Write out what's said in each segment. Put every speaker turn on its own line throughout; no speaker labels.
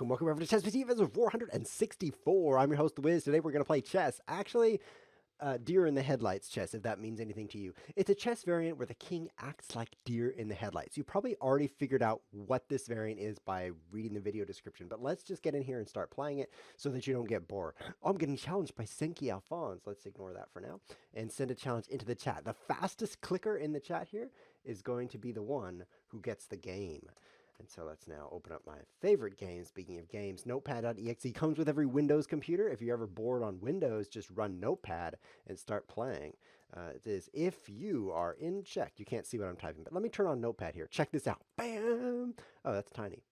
welcome over to ChessWhiz TV episode 464. I'm your host, The Wiz. Today we're going to play chess. Actually, deer in the headlights chess, if that means anything to you. It's a chess variant where the king acts like deer in the headlights. You probably already figured out what this variant is by reading the video description, but let's just get in here and start playing it so that you don't get bored. Oh, I'm getting challenged by Senki Alphonse. Let's ignore that for now and send a challenge into the chat. The fastest clicker in the chat here is going to be the one who gets the game. And so let's now open up my favorite game. Speaking of games, Notepad.exe comes with every Windows computer. If you're ever bored on Windows, just run Notepad and start playing. It is if you are in check. You can't see what I'm typing, but let me turn on Notepad here. Check this out. Bam! Oh, that's tiny.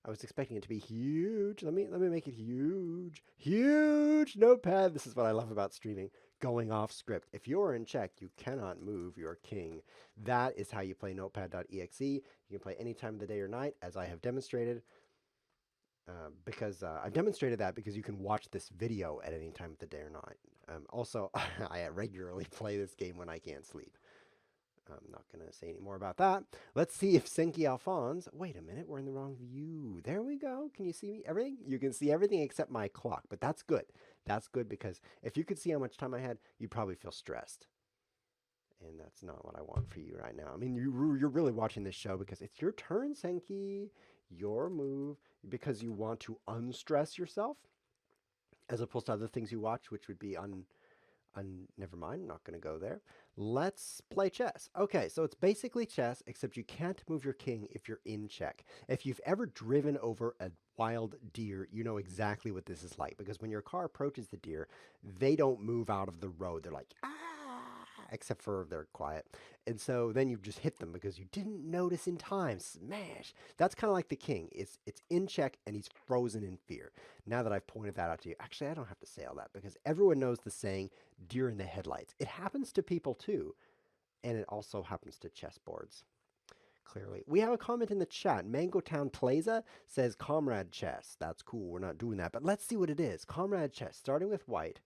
I was expecting it to be huge. Let me make it huge. Huge Notepad. This is what I love about streaming. Going off script. If you're in check, you cannot move your king. That is how you play Notepad.exe. You can play any time of the day or night, as I have demonstrated. I've demonstrated that because you can watch this video at any time of the day or night. Also, I regularly play this game when I can't sleep. I'm not going to say any more about that. Let's see if Senki Alphonse... Wait a minute, we're in the wrong view. There we go. Can you see me? Everything? You can see everything except my clock, but that's good. That's good because if you could see how much time I had, you'd probably feel stressed. And that's not what I want for you right now. I mean, you're really watching this show because it's your turn, Senki. Your move, because you want to unstress yourself, as opposed to other things you watch, which would be never mind, I'm not going to go there. Let's play chess. Okay, so it's basically chess, except you can't move your king if you're in check. If you've ever driven over a wild deer, you know exactly what this is like, because when your car approaches the deer, they don't move out of the road. They're like, ah, except for they're quiet. And so then you just hit them because you didn't notice in time. Smash. That's kind of like the king. It's in check and he's frozen in fear. Now that I've pointed that out to you, actually, I don't have to say all that because everyone knows the saying, deer in the headlights. It happens to people too, and it also happens to chessboards. Clearly. We have a comment in the chat. Mangotown Tlaza says Comrade Chess. That's cool. We're not doing that, but let's see what it is. Comrade Chess, starting with white.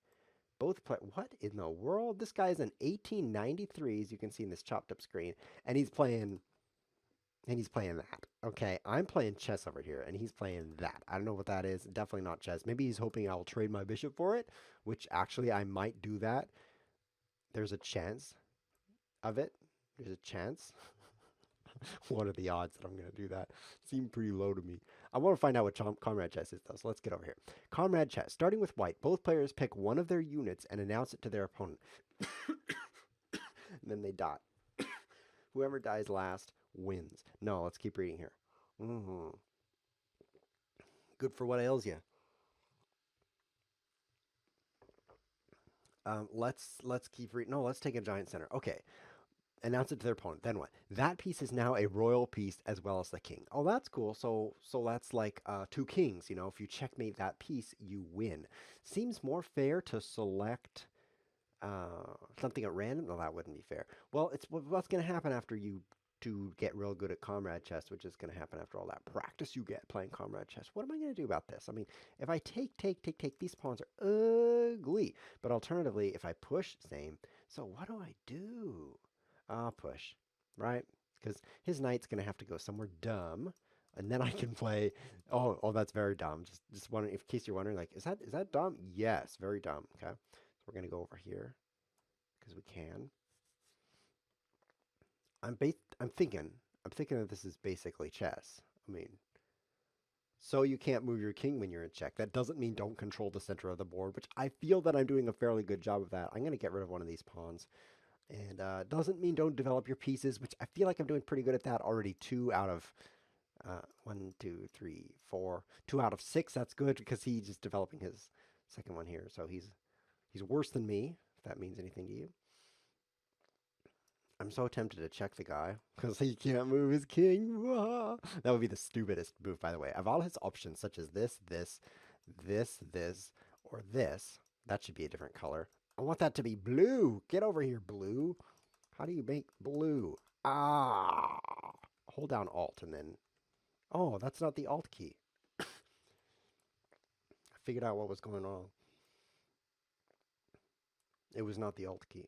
Both play. What in the world? This guy's an 1893, as you can see in this chopped up screen, and he's playing that. Okay, I'm playing chess over here, and he's playing that. I don't know what that is. Definitely not chess. Maybe he's hoping I'll trade my bishop for it, which actually I might do that. There's a chance of it. There's a chance. What are the odds that I'm going to do that? Seem pretty low to me. I want to find out what Comrade Chess is, though, so let's get over here. Comrade Chess. Starting with white, both players pick one of their units and announce it to their opponent. And then they dot. Whoever dies last wins. No, let's keep reading here. Good for what ails you. Let's keep reading. No, let's take a giant center. Okay. Announce it to their opponent. Then what? That piece is now a royal piece as well as the king. Oh, that's cool. So that's like two kings. You know, if you checkmate that piece, you win. Seems more fair to select something at random. No, that wouldn't be fair. Well, it's what's going to happen after you do get real good at Comrade Chess, which is going to happen after all that practice you get playing Comrade Chess. What am I going to do about this? I mean, if I take, these pawns are ugly. But alternatively, if I push, same. So what do I do? I'll push, right? Because his knight's going to have to go somewhere dumb, and then I can play. Oh, that's very dumb. Just wondering, in case you're wondering, like, is that dumb? Yes, very dumb. Okay, so we're going to go over here because we can. I'm thinking that this is basically chess. I mean, so you can't move your king when you're in check. That doesn't mean don't control the center of the board, which I feel that I'm doing a fairly good job of that. I'm going to get rid of one of these pawns. And doesn't mean don't develop your pieces, which I feel like I'm doing pretty good at that already. 2 out of 1, 2, 3, 4, 2 out of 6. That's good because he's just developing his second one here. So he's worse than me, if that means anything to you. I'm so tempted to check the guy because he can't move his king. That would be the stupidest move, by the way. Of all his options, such as this, or this, that should be a different color. I want that to be blue. Get over here, blue. How do you make blue? Ah. Hold down Alt and then... Oh, that's not the Alt key. I figured out what was going on. It was not the Alt key.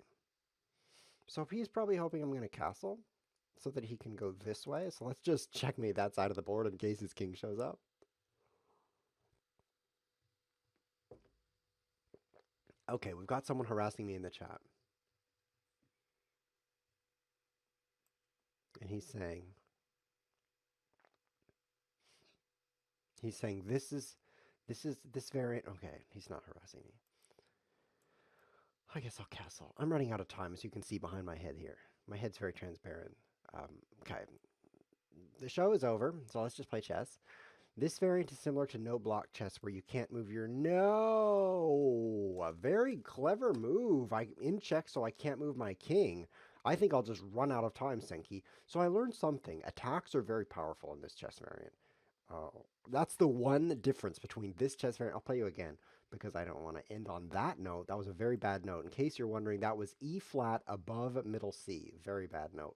So he's probably hoping I'm going to castle so that he can go this way. So let's just checkmate that side of the board in case his king shows up. Okay, we've got someone harassing me in the chat. And he's saying this variant. Okay, he's not harassing me. I guess I'll castle. I'm running out of time, as you can see behind my head here. My head's very transparent. Okay, the show is over, so let's just play chess. This variant is similar to no block chess where you can't move your no. A very clever move. I'm in check, so I can't move my king. I think I'll just run out of time, Senki. So I learned something. Attacks are very powerful in this chess variant. That's the one difference between this chess variant. I'll play you again because I don't want to end on that note. That was a very bad note. In case you're wondering, that was E flat above middle C. Very bad note.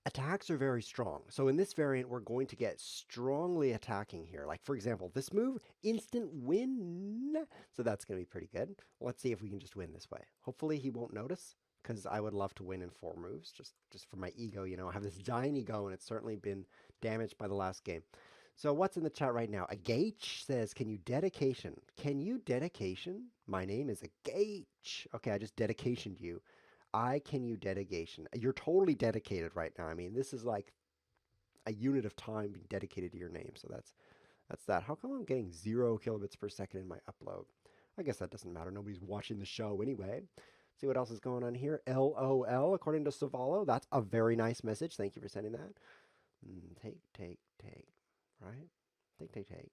Attacks are very strong. So in this variant, we're going to get strongly attacking here. Like, for example, this move, instant win. So that's going to be pretty good. Let's see if we can just win this way. Hopefully he won't notice, because I would love to win in 4 moves, just for my ego. You know, I have this giant ego, and it's certainly been damaged by the last game. So what's in the chat right now? A Gage says, can you dedication? Can you dedication? My name is a Gage. Okay, I just dedicationed you. I can you dedication. You're totally dedicated right now. I mean, this is like a unit of time being dedicated to your name. So that's that. How come I'm getting 0 kilobits per second in my upload? I guess that doesn't matter. Nobody's watching the show anyway. See what else is going on here. LOL, according to Savalo. That's a very nice message. Thank you for sending that. Take. Right? Take.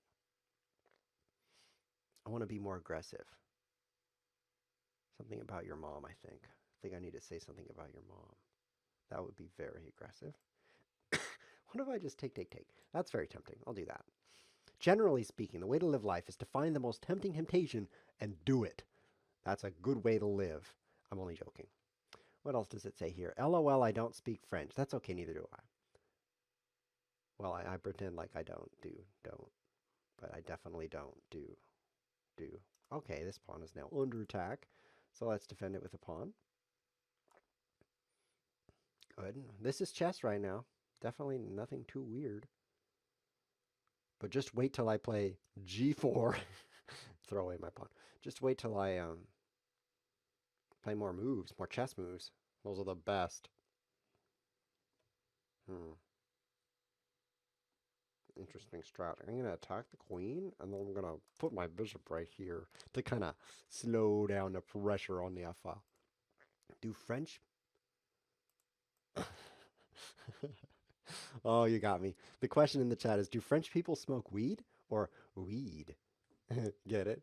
I want to be more aggressive. Something about your mom, I think. I think I need to say something about your mom. That would be very aggressive. What if I just take? That's very tempting. I'll do that. Generally speaking, the way to live life is to find the most tempting temptation and do it. That's a good way to live. I'm only joking. What else does it say here? LOL, I don't speak French. That's okay, neither do I. Well, I pretend like I don't. But I definitely don't do. Okay, this pawn is now under attack. So let's defend it with a pawn. Good. This is chess right now. Definitely nothing too weird. But just wait till I play g4. Throw away my pawn. Just wait till I play more moves, more chess moves. Those are the best. Interesting strat. I'm going to attack the queen, and then I'm going to put my bishop right here to kind of slow down the pressure on the f file. Do French... Oh, you got me. The question in the chat is, do French people smoke weed or weed? Get it?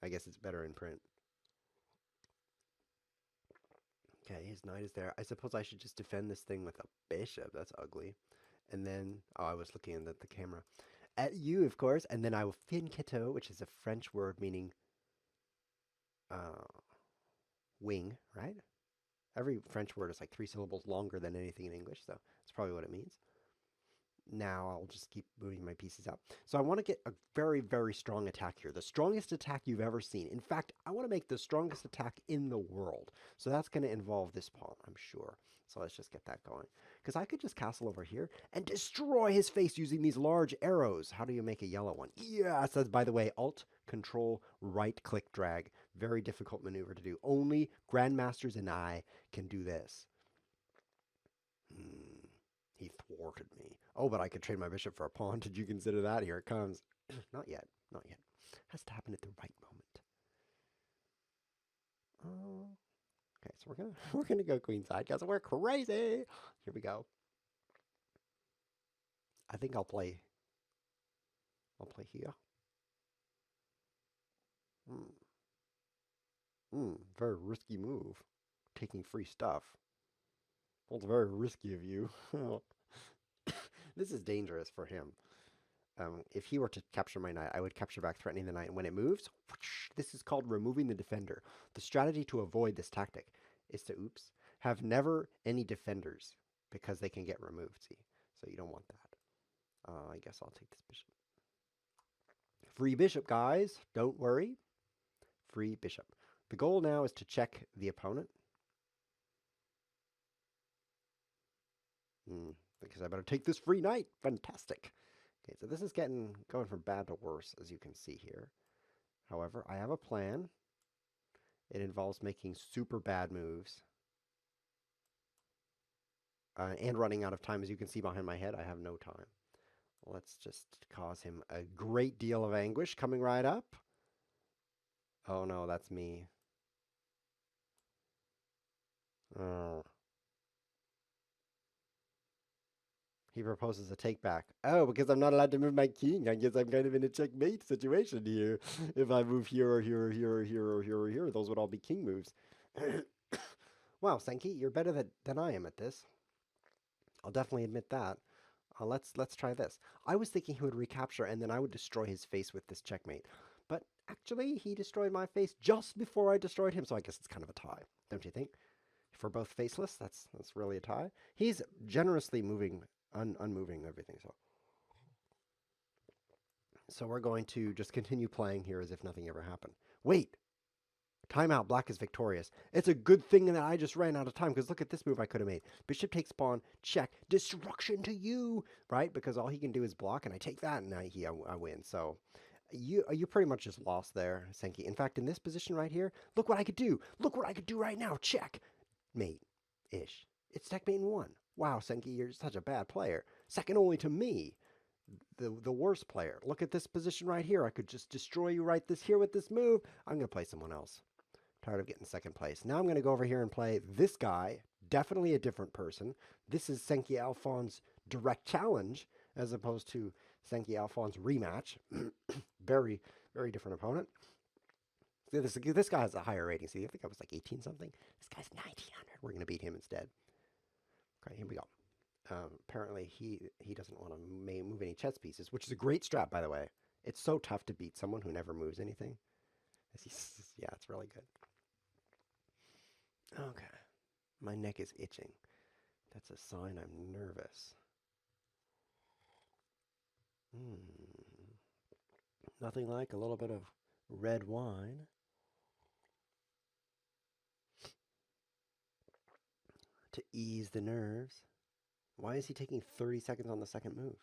I guess it's better in print. Okay, his knight is there. I suppose I should just defend this thing with a bishop. That's ugly. And then, oh, I was looking at the camera. At you, of course. And then I will finketo, which is a French word meaning wing, right? Every French word is like 3 syllables longer than anything in English, so that's probably what it means. Now I'll just keep moving my pieces up. So I want to get a very, very strong attack here. The strongest attack you've ever seen. In fact, I want to make the strongest attack in the world. So that's going to involve this pawn, I'm sure. So let's just get that going. Because I could just castle over here and destroy his face using these large arrows. How do you make a yellow one? Yes, that's, by the way, Alt, Control, right click, drag. Very difficult maneuver to do. Only grandmasters and I can do this. He thwarted me. Oh, but I could trade my bishop for a pawn. Did you consider that? Here it comes. Not yet. Not yet. Has to happen at the right moment. Okay, so we're gonna go queenside because we're crazy. Here we go. I think I'll play here. Very risky move. Taking free stuff. Well, it's very risky of you. This is dangerous for him. If he were to capture my knight, I would capture back, threatening the knight. And when it moves, whoosh, this is called removing the defender. The strategy to avoid this tactic is to, have never any defenders because they can get removed, see? So you don't want that. I guess I'll take this bishop. Free bishop, guys. Don't worry. Free bishop. The goal now is to check the opponent. Because I better take this free knight. Fantastic. Okay, so this is going from bad to worse, as you can see here. However, I have a plan. It involves making super bad moves. And running out of time. As you can see behind my head, I have no time. Let's just cause him a great deal of anguish coming right up. Oh no, that's me. Oh. He proposes a take back. Oh, because I'm not allowed to move my king. I guess I'm kind of in a checkmate situation here. If I move here or here or here or here or here or here, those would all be king moves. Wow, Senki, you're better than I am at this. I'll definitely admit that. Let's try this. I was thinking he would recapture and then I would destroy his face with this checkmate. But actually, he destroyed my face just before I destroyed him, so I guess it's kind of a tie, don't you think? If we're both faceless, that's really a tie. He's generously moving, unmoving everything, so we're going to just continue playing here as if nothing ever happened. Wait! Timeout, black is victorious. It's a good thing that I just ran out of time, because look at this move I could have made. Bishop takes pawn, check, destruction to you, right? Because all he can do is block, and I take that, and I win. So you pretty much just lost there, Senki. In fact, in this position right here, look what I could do. Look what I could do right now. Check. Mate-ish. It's checkmate in one. Wow, Senki, you're such a bad player. Second only to me. The worst player. Look at this position right here. I could just destroy you right here with this move. I'm going to play someone else. Tired of getting second place. Now I'm going to go over here and play this guy. Definitely a different person. This is Senki Alphon's direct challenge as opposed to Senki Alphon's rematch. Very, very different opponent. This guy has a higher rating. See, I think I was like 18 something. This guy's 1900. We're going to beat him instead. Okay, here we go. Apparently he doesn't want to move any chess pieces, which is a great strat, by the way. It's so tough to beat someone who never moves anything. Yeah, it's really good. Okay. My neck is itching. That's a sign I'm nervous. Nothing like a little bit of red wine. To ease the nerves. Why is he taking 30 seconds on the second move?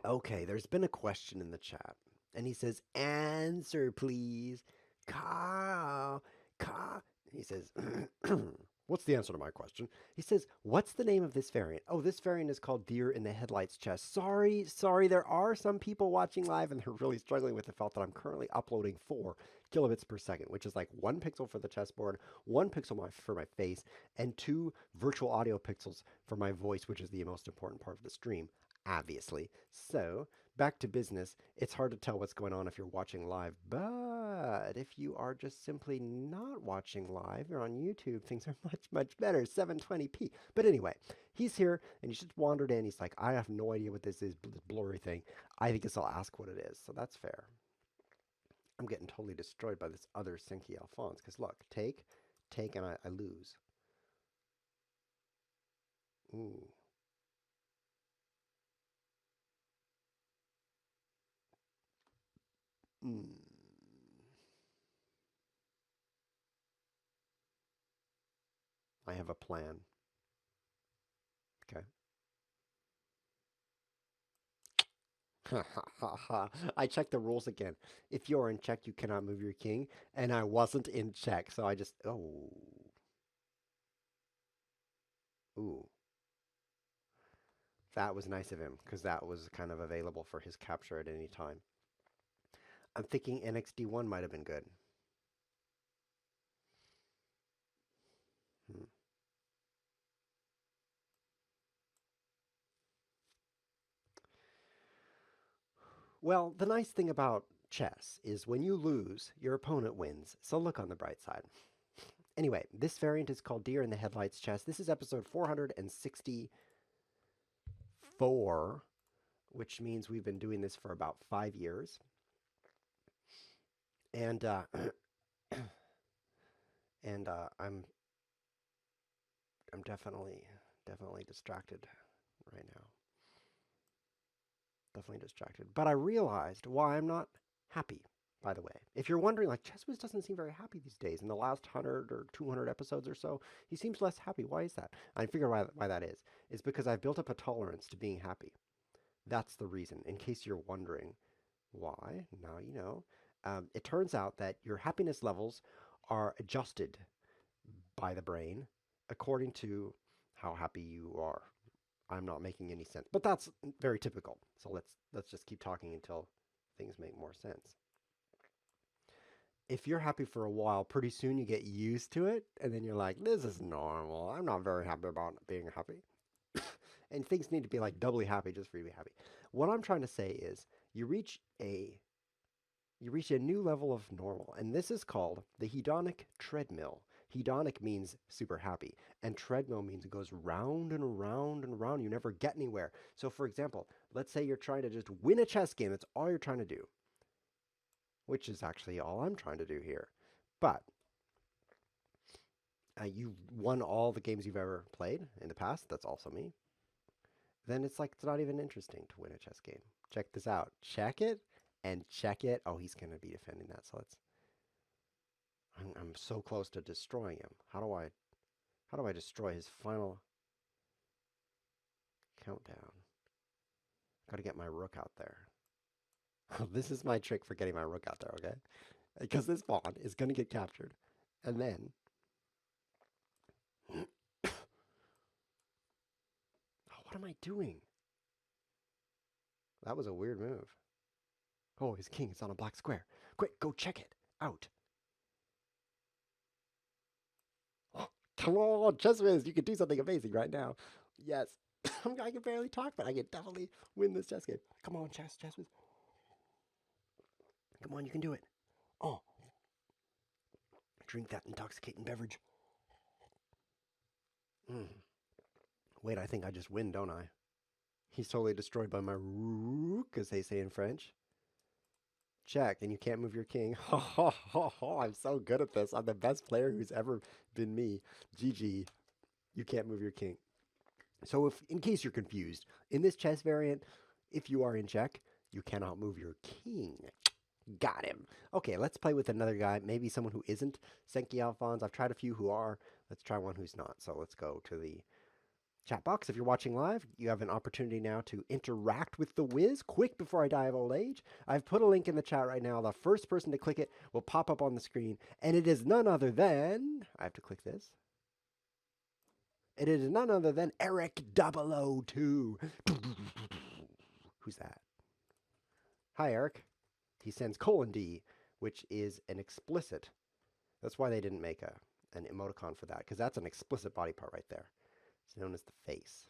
Okay, there's been a question in the chat. And he says, answer, please. Carl. He says, what's the answer to my question? He says, what's the name of this variant? Oh, this variant is called Deer in the Headlights Chess. Sorry. There are some people watching live and they're really struggling with the fact that I'm currently uploading 4 kilobits per second, which is like 1 pixel for the chessboard, 1 pixel for my face, and 2 virtual audio pixels for my voice, which is the most important part of the stream, obviously. So, back to business. It's hard to tell what's going on if you're watching live, but if you are just simply not watching live, you're on YouTube, things are much, much better, 720p. But anyway, he's here, and he's just wandered in. He's like, I have no idea what this is, this blurry thing. I guess I'll ask what it is, so that's fair. I'm getting totally destroyed by this other Senki Alphonse, because look, take, and I lose. Ooh. I have a plan. Okay. I checked the rules again. If you're in check, you cannot move your king. And I wasn't in check, so I just... Oh. Ooh. That was nice of him, because that was kind of available for his capture at any time. I'm thinking NXD1 might have been good. Well, the nice thing about chess is when you lose, your opponent wins. So look on the bright side. Anyway, this variant is called Deer in the Headlights Chess. This is episode 464, which means we've been doing this for about 5 years. And I'm definitely distracted right now. Definitely distracted. But I realized why I'm not happy, by the way. If you're wondering, like, ChessWhiz doesn't seem very happy these days. In the last 100 or 200 episodes or so, he seems less happy. Why is that? I figure why that is. It's because I've built up a tolerance to being happy. That's the reason. In case you're wondering why, now you know. It turns out that your happiness levels are adjusted by the brain according to how happy you are. I'm not making any sense, but that's very typical. So let's just keep talking until things make more sense. If you're happy for a while, pretty soon you get used to it, and then you're like, this is normal. I'm not very happy about being happy. And things need to be like doubly happy just for you to be happy. What I'm trying to say is you reach a new level of normal, and this is called the hedonic treadmill. Hedonic means super happy, and treadmill means it goes round and around and around. You never get anywhere. So, for example, let's say you're trying to just win a chess game. That's all you're trying to do, which is actually all I'm trying to do here. But you won all the games you've ever played in the past. That's also me. Then it's like it's not even interesting to win a chess game. Check this out. Check it and check it. Oh, he's going to be defending that. So let's. I'm so close to destroying him. How do I destroy his final countdown? Got to get my rook out there. This is my trick for getting my rook out there, okay? Because this pawn is going to get captured. And then oh, what am I doing? That was a weird move. Oh, his king is on a black square. Quick, go check it out. Come on, ChessWhiz, you can do something amazing right now. Yes. I can barely talk, but I can definitely win this chess game. Come on, ChessWhiz. Come on, you can do it. Oh. Drink that intoxicating beverage. Wait, I think I just win, don't I? He's totally destroyed by my rook, as they say in French. Check, and you can't move your king. I'm so good at this. I'm the best player who's ever been me. GG. You can't move your king. So if, in case you're confused, in this chess variant, if you are in check, you cannot move your king. Got him. Okay, let's play with another guy. Maybe someone who isn't Senki Alphonse. I've tried a few who are. Let's try one who's not. So let's go to the chat box. If you're watching live, you have an opportunity now to interact with the Wiz quick before I die of old age. I've put a link in the chat right now. The first person to click it will pop up on the screen, and it is none other than, I have to click this. It is none other than Eric 002. Who's that? Hi, Eric. He sends :D, which is an explicit. That's why they didn't make an emoticon for that, because that's an explicit body part right there. It's known as the face.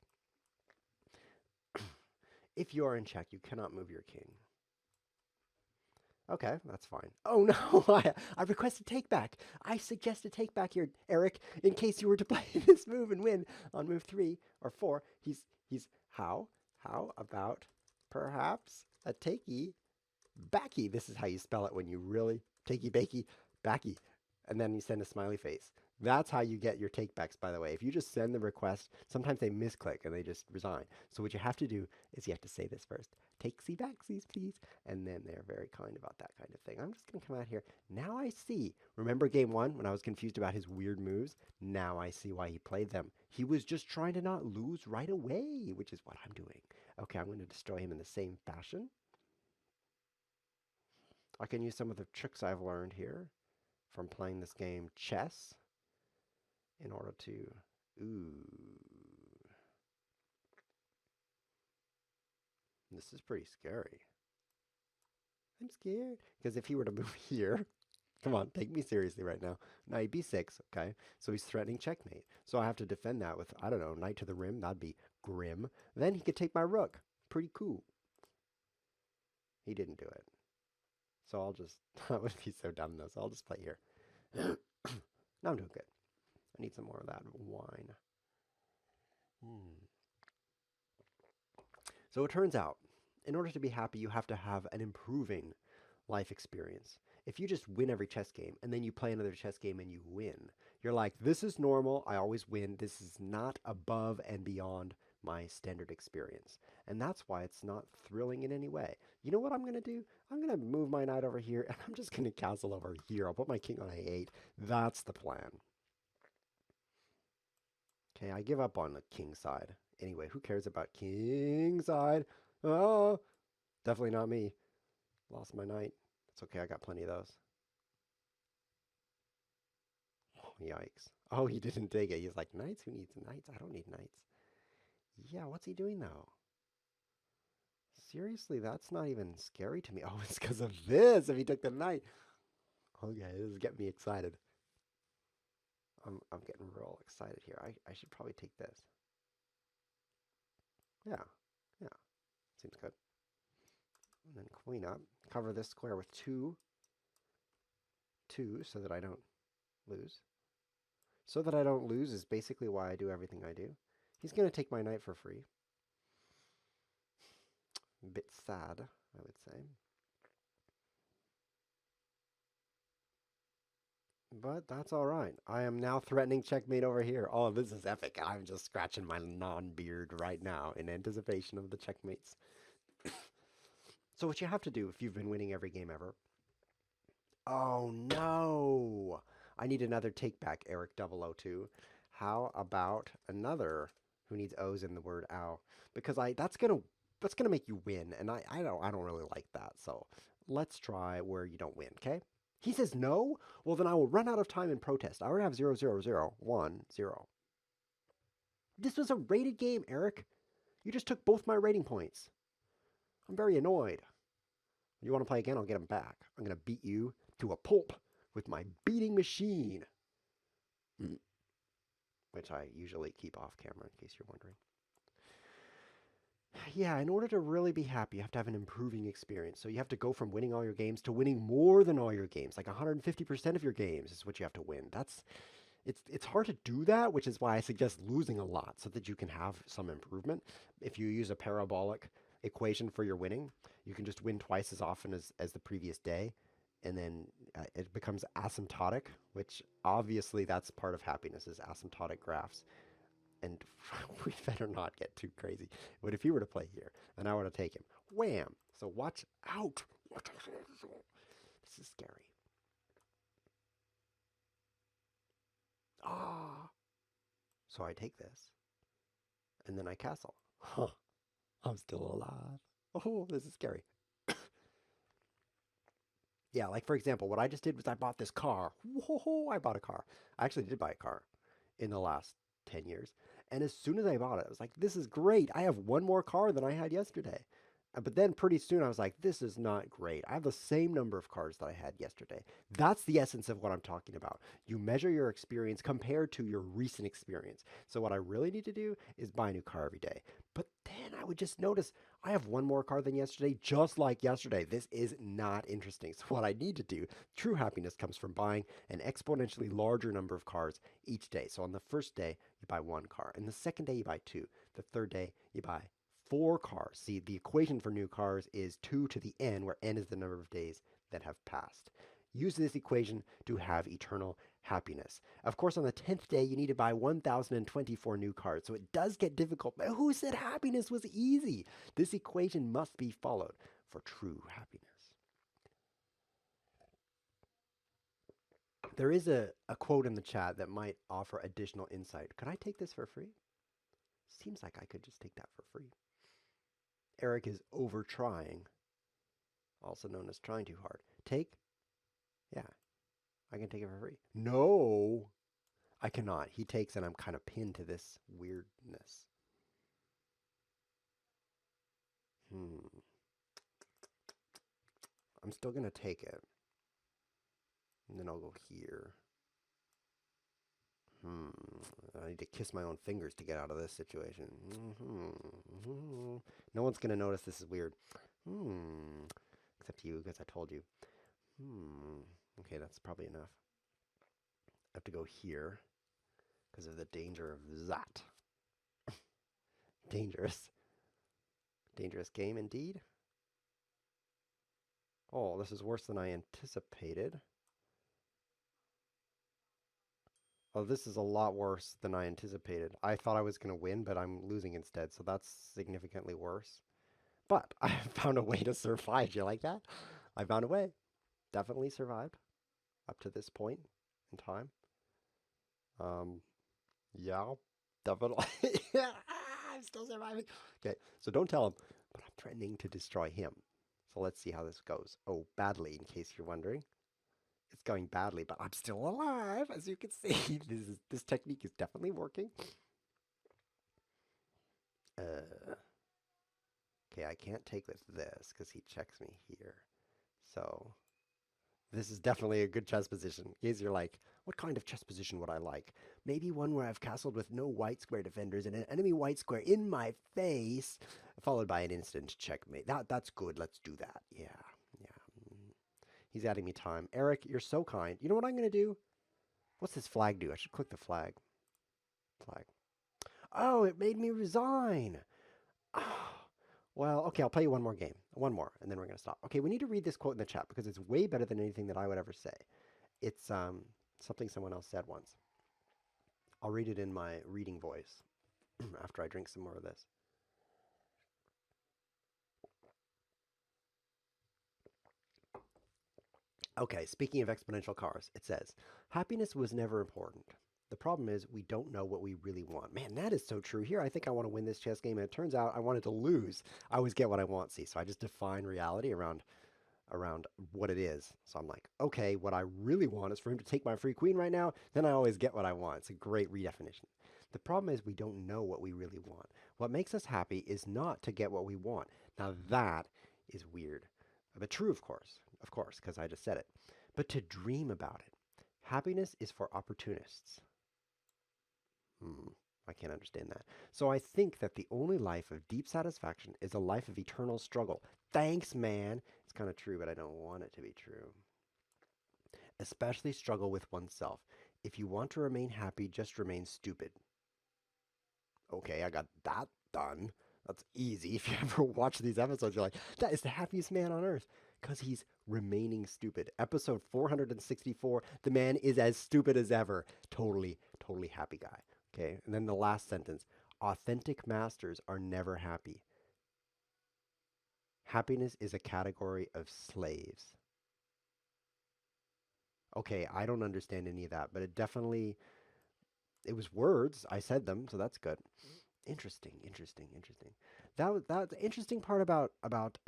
If you are in check, you cannot move your king. Okay, that's fine. Oh no, I request a take back. I suggest a take back here, Eric, in case you were to play this move and win on move 3 or 4. He's how about perhaps a takey backy? This is how you spell it when you really takey bakey backy, and then you send a smiley face. That's how you get your takebacks, by the way. If you just send the request, sometimes they misclick and they just resign. So what you have to do is you have to say this first. Takesy backsies, please. And then they're very kind about that kind of thing. I'm just going to come out here. Now I see. Remember game 1 when I was confused about his weird moves? Now I see why he played them. He was just trying to not lose right away, which is what I'm doing. Okay, I'm going to destroy him in the same fashion. I can use some of the tricks I've learned here from playing this game chess in order to, this is pretty scary. I'm scared. Because if he were to move here, come on, take me seriously right now. Knight b6, okay? So he's threatening checkmate. So I have to defend that with, I don't know, knight to the rim. That'd be grim. Then he could take my rook. Pretty cool. He didn't do it. So I'll just, that would be so dumb though. So I'll just play here. Now I'm doing good. I need some more of that wine. So it turns out, in order to be happy, you have to have an improving life experience. If you just win every chess game and then you play another chess game and you win, you're like, this is normal. I always win. This is not above and beyond my standard experience. And that's why it's not thrilling in any way. You know what I'm going to do? I'm going to move my knight over here and I'm just going to castle over here. I'll put my king on a8. That's the plan. Okay, I give up on the king side. Anyway, who cares about king side? Oh, definitely not me. Lost my knight. It's okay, I got plenty of those. Oh, yikes. Oh, he didn't take it. He's like, knights? Who needs knights? I don't need knights. Yeah, what's he doing though? Seriously, that's not even scary to me. Oh, it's because of this. If he took the knight. Okay, this is getting me excited. I'm getting real excited here. I should probably take this. Yeah, yeah, seems good. And then queen up. Cover this square with two, so that I don't lose. So that I don't lose is basically why I do everything I do. He's going to take my knight for free. A bit sad, I would say. But that's all right. I am now threatening checkmate over here. Oh, this is epic. I'm just scratching my non-beard right now in anticipation of the checkmates. So what you have to do if you've been winning every game ever. Oh no! I need another take back, Eric 002. How about another who needs O's in the word ow? Because that's gonna make you win, and I don't really like that. So let's try where you don't win, okay? He says no? Well then I will run out of time and protest. I already have 0, 0, 0, 1, 0. This was a rated game, Eric. You just took both my rating points. I'm very annoyed. You want to play again? I'll get them back. I'm going to beat you to a pulp with my beating machine. Which I usually keep off camera in case you're wondering. Yeah, in order to really be happy, you have to have an improving experience. So you have to go from winning all your games to winning more than all your games. Like 150% of your games is what you have to win. It's hard to do that, which is why I suggest losing a lot so that you can have some improvement. If you use a parabolic equation for your winning, you can just win twice as often as the previous day, and then it becomes asymptotic, which obviously that's part of happiness is asymptotic graphs. And we better not get too crazy. But if he were to play here, and I were to take him, wham! So watch out! This is scary. Ah! So I take this, and then I castle. Huh. I'm still alive. Oh, this is scary. Yeah, like for example, what I just did was I bought this car. Whoa, I bought a car. I actually did buy a car in the last 10 years. And as soon as I bought it, I was like, this is great. I have one more car than I had yesterday. But then pretty soon I was like, this is not great. I have the same number of cars that I had yesterday. That's the essence of what I'm talking about. You measure your experience compared to your recent experience. So what I really need to do is buy a new car every day. But then I would just notice I have one more car than yesterday, just like yesterday. This is not interesting. So what I need to do, true happiness comes from buying an exponentially larger number of cars each day. So on the first day, you buy one car. And the second day, you buy two. The third day, you buy four cars. See, the equation for new cars is 2 to the n, where n is the number of days that have passed. Use this equation to have eternal happiness. Of course, on the 10th day, you need to buy 1,024 new cars, so it does get difficult. But who said happiness was easy? This equation must be followed for true happiness. There is a quote in the chat that might offer additional insight. Could I take this for free? Seems like I could just take that for free. Eric is over trying, also known as trying too hard. Take? Yeah, I can take it for free. No, I cannot. He takes and I'm kind of pinned to this weirdness. I'm still going to take it. And then I'll go here. I need to kiss my own fingers to get out of this situation. No one's going to notice this is weird. Except you, because I told you. Okay, that's probably enough. I have to go here because of the danger of that. Dangerous. Dangerous game indeed. Oh, this is worse than I anticipated. Oh, this is a lot worse than I anticipated. I thought I was going to win, but I'm losing instead, so that's significantly worse. But I found a way to survive. You like that? I found a way. Definitely survived up to this point in time. Yeah, definitely. Yeah, I'm still surviving. Okay, so don't tell him, but I'm threatening to destroy him. So let's see how this goes. Oh, badly, in case you're wondering. It's going badly, but I'm still alive, as you can see. This technique is definitely working. Okay, I can't take with this because he checks me here. So this is definitely a good chess position. In case you're like, what kind of chess position would I like? Maybe one where I've castled with no white square defenders and an enemy white square in my face, followed by an instant checkmate. That's good. Let's do that. Yeah, yeah. He's adding me time. Eric, you're so kind. You know what I'm going to do? What's this flag do? I should click the flag. Flag. Oh, it made me resign. Oh, well, okay, I'll play you one more game. One more, and then we're going to stop. Okay, we need to read this quote in the chat because it's way better than anything that I would ever say. It's something someone else said once. I'll read it in my reading voice after I drink some more of this. Okay, speaking of exponential cars, it says, happiness was never important. The problem is we don't know what we really want. Man, that is so true here. I think I want to win this chess game, and it turns out I wanted to lose. I always get what I want, see, so I just define reality around what it is. So I'm like, okay, what I really want is for him to take my free queen right now, then I always get what I want. It's a great redefinition. The problem is we don't know what we really want. What makes us happy is not to get what we want. Now that is weird, but true, of course, because I just said it. But to dream about it. Happiness is for opportunists. I can't understand that. So I think that the only life of deep satisfaction is a life of eternal struggle. Thanks, man. It's kind of true, but I don't want it to be true. Especially struggle with oneself. If you want to remain happy, just remain stupid. Okay, I got that done. That's easy. If you ever watch these episodes, you're like, that is the happiest man on earth. Because he's remaining stupid. Episode 464, the man is as stupid as ever. Totally happy guy. Okay, and then the last sentence. Authentic masters are never happy. Happiness is a category of slaves. Okay, I don't understand any of that, but it was words. I said them, so that's good. Interesting. The interesting part about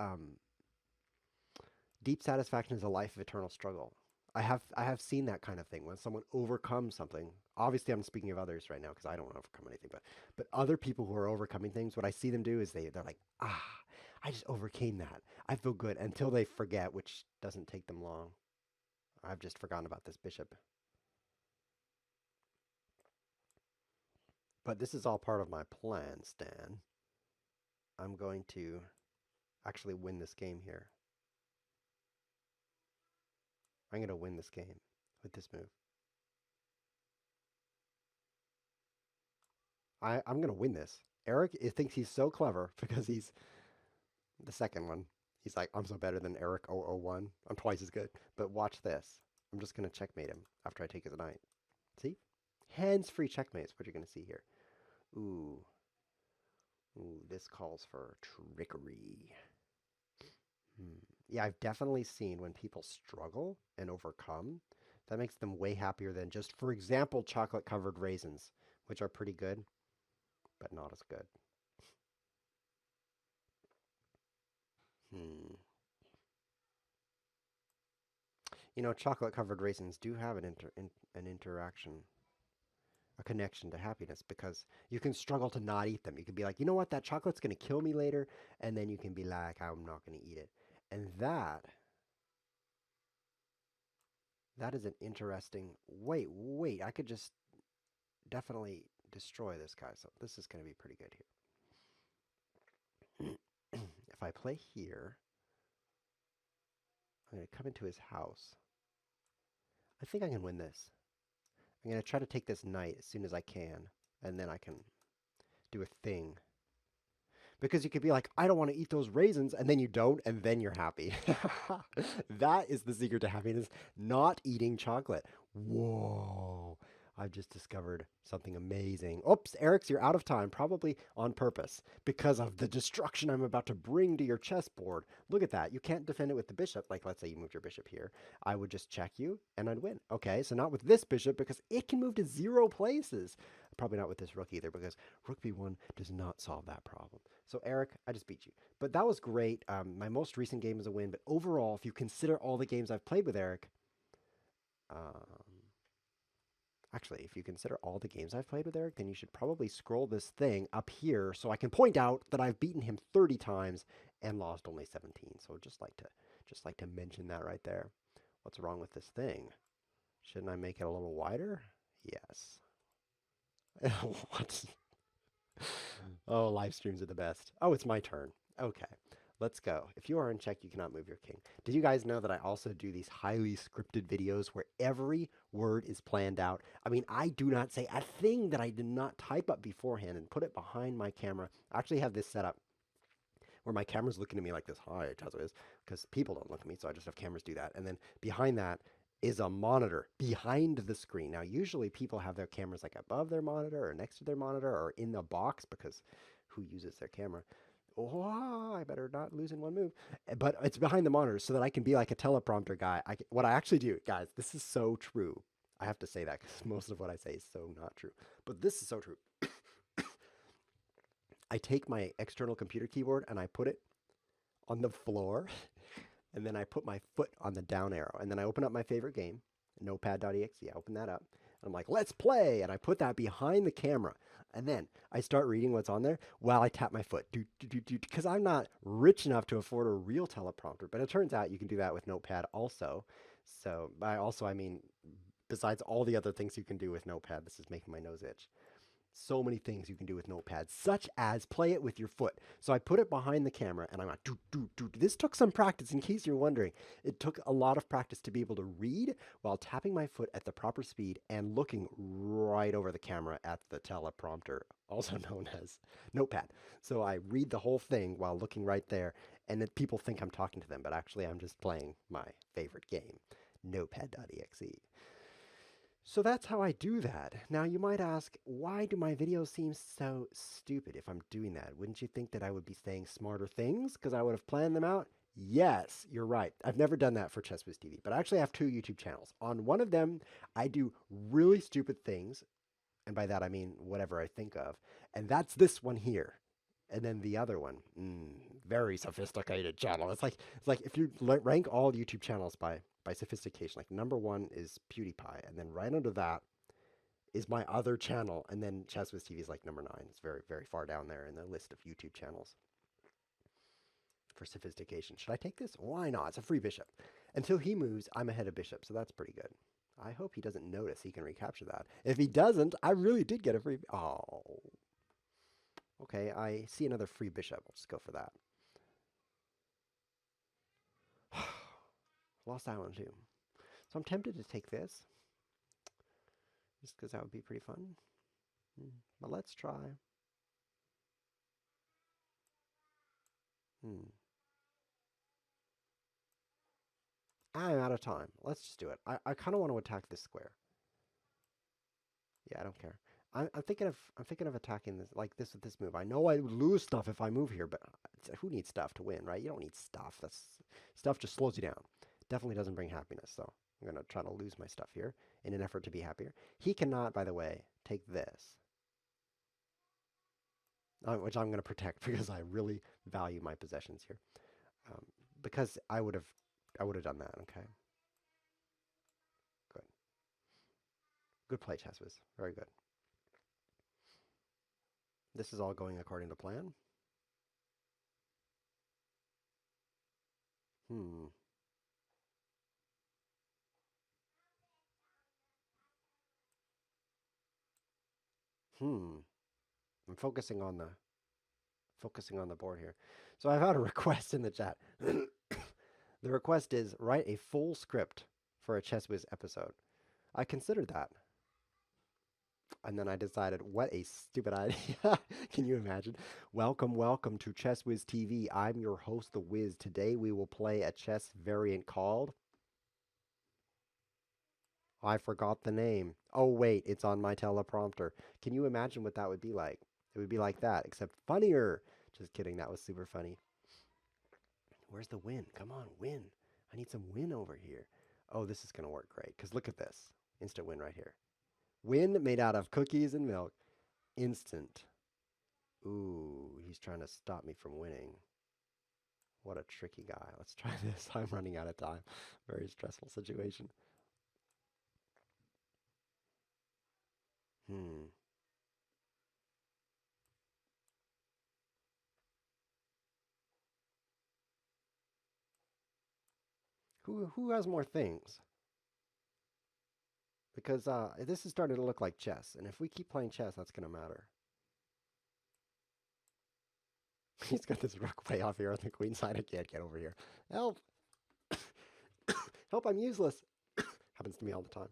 deep satisfaction is a life of eternal struggle. I have seen that kind of thing when someone overcomes something. Obviously, I'm speaking of others right now because I don't want to overcome anything. But other people who are overcoming things, what I see them do is they're like, I just overcame that. I feel good until they forget, which doesn't take them long. I've just forgotten about this bishop. But this is all part of my plan, Stan. I'm going to actually win this game here. I'm going to win this game with this move. I'm going to win this. Eric thinks he's so clever because he's the second one. He's like, I'm so better than Eric 001. I'm twice as good. But watch this. I'm just going to checkmate him after I take his knight. See? Hands-free checkmate is what you're going to see here. Ooh, this calls for trickery. Yeah, I've definitely seen when people struggle and overcome, that makes them way happier than just, for example, chocolate-covered raisins, which are pretty good, but not as good. You know, chocolate-covered raisins do have an interaction, a connection to happiness, because you can struggle to not eat them. You can be like, you know what, that chocolate's going to kill me later, and then you can be like, I'm not going to eat it. And that is an interesting, wait, I could just definitely destroy this guy, so this is going to be pretty good here. If I play here, I'm going to come into his house. I think I can win this. I'm going to try to take this knight as soon as I can, and then I can do a thing. Because you could be like, I don't want to eat those raisins, and then you don't, and then you're happy. That is the secret to happiness, not eating chocolate. Whoa. I've just discovered something amazing. Oops, Eric's, you're out of time, probably on purpose, because of the destruction I'm about to bring to your chessboard. Look at that. You can't defend it with the bishop. Like, let's say you moved your bishop here. I would just check you, and I'd win. Okay, so not with this bishop, because it can move to 0 places. Probably not with this rook either, because rook b1 does not solve that problem. So Eric, I just beat you. But that was great. My most recent game is a win, but overall, if you consider all the games I've played with Eric, actually, if you consider all the games I've played with Eric, then you should probably scroll this thing up here so I can point out that I've beaten him 30 times and lost only 17. So just like to mention that right there. What's wrong with this thing? Shouldn't I make it a little wider? Yes. What? Oh, live streams are the best. Oh, it's my turn. Okay, let's go. If you are in check, you cannot move your king. Did you guys know that I also do these highly scripted videos where every word is planned out? I mean, I do not say a thing that I did not type up beforehand and put it behind my camera. I actually have this set up where my camera's looking at me like this. Hi, ChessWhiz, because people don't look at me, so I just have cameras do that. And then behind that is a monitor behind the screen. Now, usually people have their cameras like above their monitor or next to their monitor or in the box, because who uses their camera? Oh, I better not lose in one move. But it's behind the monitor so that I can be like a teleprompter guy. What I actually do, guys, this is so true. I have to say that because most of what I say is so not true. But this is so true. I take my external computer keyboard and I put it on the floor, and then I put my foot on the down arrow, and then I open up my favorite game, notepad.exe. I open that up, and I'm like, let's play, and I put that behind the camera, and then I start reading what's on there while I tap my foot, because I'm not rich enough to afford a real teleprompter, but it turns out you can do that with Notepad also. So I mean, besides all the other things you can do with Notepad, this is making my nose itch. So many things you can do with Notepad, such as play it with your foot. So I put it behind the camera and I'm like, This took some practice, in case you're wondering. It took a lot of practice to be able to read while tapping my foot at the proper speed and looking right over the camera at the teleprompter, also known as Notepad. So I read the whole thing while looking right there, and then people think I'm talking to them, but actually I'm just playing my favorite game, notepad.exe. So that's how I do that. Now you might ask, why do my videos seem so stupid if I'm doing that? Wouldn't you think that I would be saying smarter things because I would have planned them out? Yes, you're right. I've never done that for ChessWhiz TV, but I actually have two YouTube channels. On one of them, I do really stupid things, and by that I mean whatever I think of, and that's this one here. And then the other one, very sophisticated channel. It's like if you rank all YouTube channels by sophistication, like number one is PewDiePie, and then right under that is my other channel, and then ChessWhiz TV is like number 9. It's very, very far down there in the list of YouTube channels for sophistication. Should I take this? Why not? It's a free bishop. Until he moves, I'm ahead of bishop, so that's pretty good. I hope he doesn't notice he can recapture that. If he doesn't, I really did get a free... Oh. Okay, I see another free bishop. I'll just go for that. Lost that one too. So I'm tempted to take this, just because that would be pretty fun. But let's try. I'm out of time. Let's just do it. I kind of want to attack this square. Yeah, I don't care. I'm thinking of attacking this like this with this move. I know I would lose stuff if I move here, but who needs stuff to win, right? You don't need stuff. Stuff just slows you down. Definitely doesn't bring happiness. So I'm gonna try to lose my stuff here in an effort to be happier. He cannot, by the way, take this, which I'm gonna protect because I really value my possessions here. Because I would have done that. Okay. Good. Good play, ChessWhiz. Very good. This is all going according to plan. I'm focusing on the board here. So I've had a request in the chat. The request is write a full script for a ChessWhiz episode. I considered that. And then I decided, what a stupid idea. Can you imagine? Welcome to ChessWhiz TV. I'm your host, The Wiz. Today we will play a chess variant called... I forgot the name. Oh, wait, it's on my teleprompter. Can you imagine what that would be like? It would be like that, except funnier. Just kidding, that was super funny. Where's the win? Come on, win. I need some win over here. Oh, this is going to work great, because look at this. Instant win right here. Win made out of cookies and milk. instant. Ooh, he's trying to stop me from winning. What a tricky guy. Let's try this. I'm running out of time. Very stressful situation. Hmm. Who has more things? Because this is starting to look like chess, and if we keep playing chess, that's gonna matter. He's got this rook way off here on the queen side. I can't get over here. Help! Help! I'm useless. Happens to me all the time.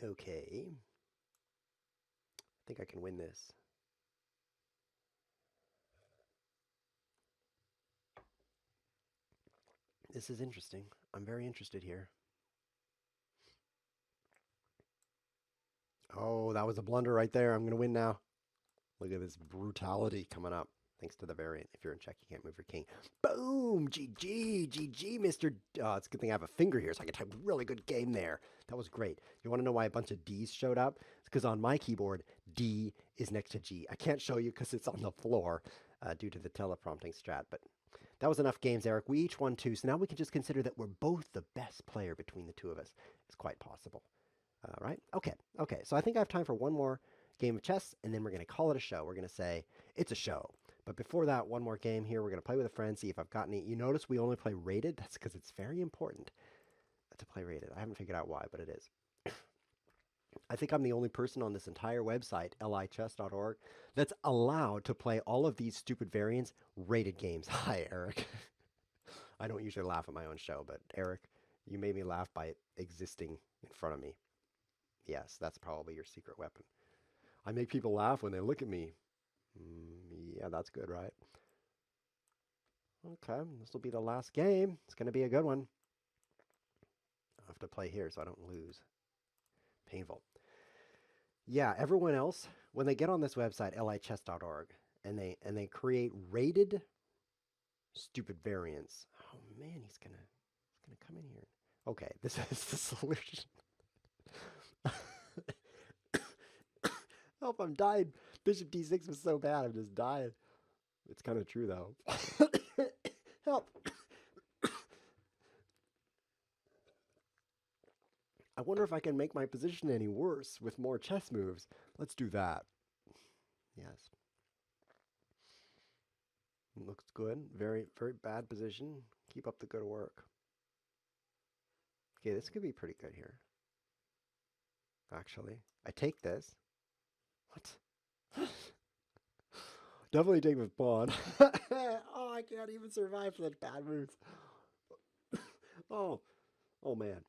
Okay. I think I can win this. This is interesting. I'm very interested here. Oh, that was a blunder right there. I'm going to win now. Look at this brutality coming up. Thanks to the variant. If you're in check, you can't move your king. Boom! GG! GG, Mr. It's a good thing I have a finger here so I can type really good game there. That was great. You want to know why a bunch of D's showed up? It's because on my keyboard, D is next to G. I can't show you because it's on the floor due to the teleprompting strat, but that was enough games, Eric. We each won 2, so now we can just consider that we're both the best player between the two of us. It's quite possible. Right? Okay. Okay. So I think I have time for one more game of chess, and then we're going to call it a show. We're going to say it's a show. But before that, one more game here. We're going to play with a friend, see if I've got any. You notice we only play rated? That's because it's very important to play rated. I haven't figured out why, but it is. I think I'm the only person on this entire website, lichess.org, that's allowed to play all of these stupid variants rated games. Hi, Eric. I don't usually laugh at my own show, but Eric, you made me laugh by existing in front of me. Yes, that's probably your secret weapon. I make people laugh when they look at me. Yeah, that's good, right? Okay, this will be the last game. It's going to be a good one. I have to play here so I don't lose. Painful. Yeah, everyone else, when they get on this website, lichess.org, and they create rated stupid variants. Oh man, he's gonna come in here. Okay, this is the solution. Help, I'm dying. Bishop d6 was so bad, I'm just dying. It's kind of true, though. Help. I wonder if I can make my position any worse with more chess moves. Let's do that. Yes. Looks good. Very, very bad position. Keep up the good work. Okay, this could be pretty good here. Actually, I take this. What? Definitely take with pawn. Oh, I can't even survive such bad moves. Oh, oh man.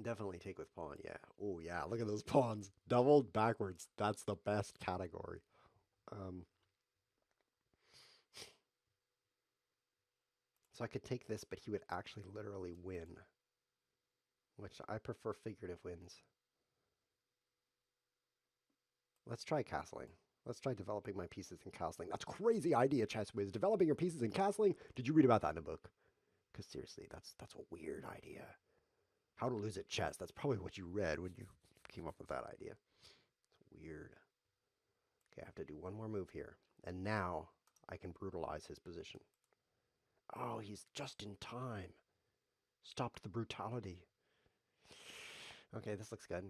Definitely take with pawn, yeah. Oh yeah, look at those pawns. Doubled backwards. That's the best category. Um, so I could take this, but he would actually literally win. Which I prefer figurative wins. Let's try castling. Let's try developing my pieces in castling. That's a crazy idea, ChessWhiz. Developing your pieces in castling? Did you read about that in a book? Because seriously, that's a weird idea. How to lose at chess. That's probably what you read when you came up with that idea. It's weird. Okay, I have to do one more move here. And now I can brutalize his position. Oh, he's just in time. Stopped the brutality. Okay, this looks good.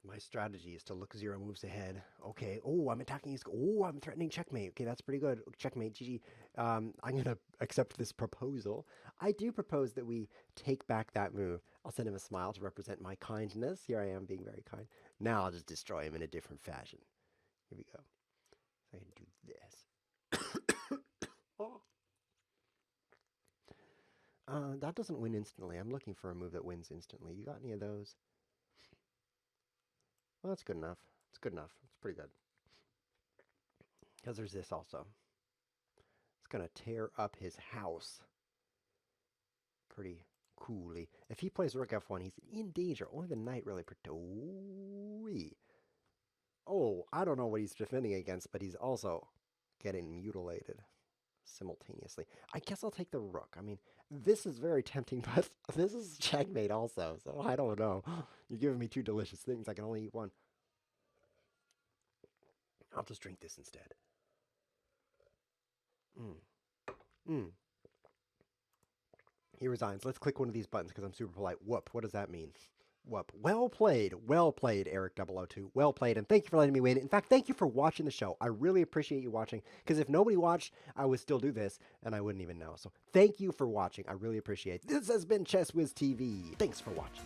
My strategy is to look 0 moves ahead. Okay. Oh, I'm attacking his. Oh, I'm threatening checkmate. Okay, that's pretty good. Checkmate, GG. I'm going to accept this proposal. I do propose that we take back that move. I'll send him a smile to represent my kindness. Here I am being very kind. Now I'll just destroy him in a different fashion. Here we go. So I can do this. Oh. That doesn't win instantly. I'm looking for a move that wins instantly. You got any of those? Well, that's good enough. It's good enough. It's pretty good. Because there's this also. It's going to tear up his house pretty coolly. If he plays rook f1, he's in danger. Only the knight really Oh, I don't know what he's defending against, but he's also getting mutilated. simultaneously. I guess I'll take the rook. I mean, this is very tempting, but this is checkmate also, so I don't know. You're giving me two delicious things. I can only eat one. I'll just drink this instead. Mm. Mm. He resigns. Let's click one of these buttons because I'm super polite. Whoop. What does that mean? Whoop. Well played, Eric002. Well played, and thank you for letting me win. In fact, thank you for watching the show. I really appreciate you watching, because if nobody watched, I would still do this, and I wouldn't even know. So thank you for watching. I really appreciate it. This has been ChessWhiz TV. Thanks for watching.